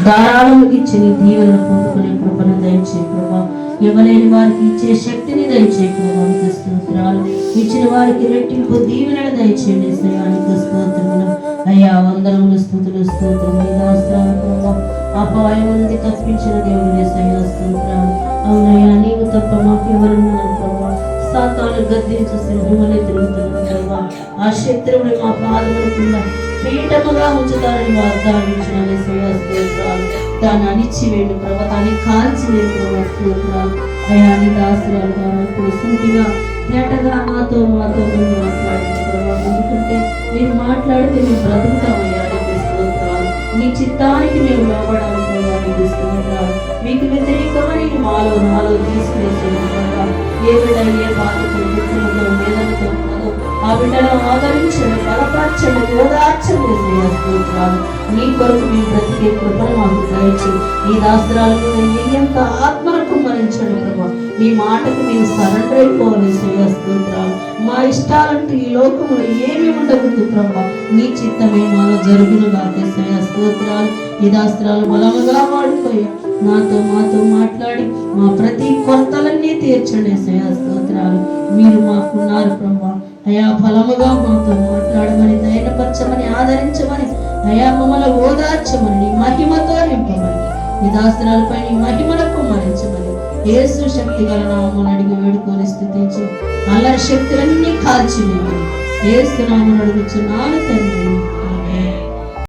ధారాళముగా ఇచ్చి నీ దీవెనలు పొందుకునే కృపను దయచేయి ప్రభా. ఇవ్వలేని వారికి ఇచ్చే శక్తిని దయచేయి ప్రభా. మీకు స్తోత్రాలు. ఇచ్చిన వారికి రెట్టింపు దీవెనలు దయచేయండి శ్రేయానికి స్తోత్రములు అయ్యా. వందనములు స్తుతులు స్తోత్రములు. దాస్త్రాలు ప్రభా. అపాయం నుండి తప్పించిన దేవుడు యేసయ్యా స్తోత్రాలు. అవునయ్యా, నీవు తప్ప మాకు ఎవరున్నారు ప్రభా. సాతాను గద్దించు సింహములే తిరుగుతున్నాడు ప్రభా. ఆ శత్రువుని మా పాదముల కింద పీఠముగా ఉంచుతారని వాగ్దానం ఇచ్చిన యేసయ్యా స్తోత్రాలు. దాన్ని అణిచివేయండి ప్రభా. దాన్ని కాల్చివేయండి ప్రభా. స్తోత్రాలు అయ్యా. నీ దాసురాలు ద్వారా ఇప్పుడు సూటిగా తేటగా మాతో మీరు మాట్లాడండి ప్రభా. ఎందుకంటే మీరు మాట్లాడితే మేము బ్రతుకుతామయ్యా. నీకు స్తోత్రాలు. నీ చిత్తానికి మేము లోబడాలి ప్రభా. నీకు స్తోత్రాలు. మీకు వ్యతిరేకమని మాలో నాలో తీసుకునేసాను ప్రభా. ఏ బిడ్డ ఏ బాధతో దుఃఖంతో వేదనతో ఉన్నదో ఆ బిడ్డను ఆదరించండి, బలపరచండి, ఓదార్చండి స్తోత్రాలు. నీ కొరకు మేము బ్రతికే కృపను మాకు దయచేయి. ఈ దాసరాల మీద ఎంత ఆత్మను కుమ్మరించండి ప్రభా. మీ మాటకు మేము సరెండర్ అయిపోవాలి స్తోత్రాలు. మా ఇష్టాలంటూ ఈ లోకంలో ఏమి ఉండకూడదు ప్రభా. నీ చిత్తమే మాలో జరుగును కాక స్తోత్రాలు. ఈ దాసరాలు బలముగా వాడుకోయా. మాతో మాట్లాడి మా ప్రతి కొరతలన్నీ తీర్చండి స్తోత్రాలు. మీరు మాకున్నారు ప్రభా. అయా, ఫలముగా మాతో మాట్లాడమని, ధైర్యపరచమని, ఆదరించమని, అయా మమ్మల్ని ఓదార్చమని, నీ మహిమతో నింపమని, ఈ దాసరాలపై నీ మహిమను కుమ్మరించమని యేసు శక్తి గల నామమున అడిగి వేడుకొని స్తుతించి అల్లరి శక్తులన్నీ కాల్చివేయమని యేసు నామమున అడుగుచున్నాను తండ్రి.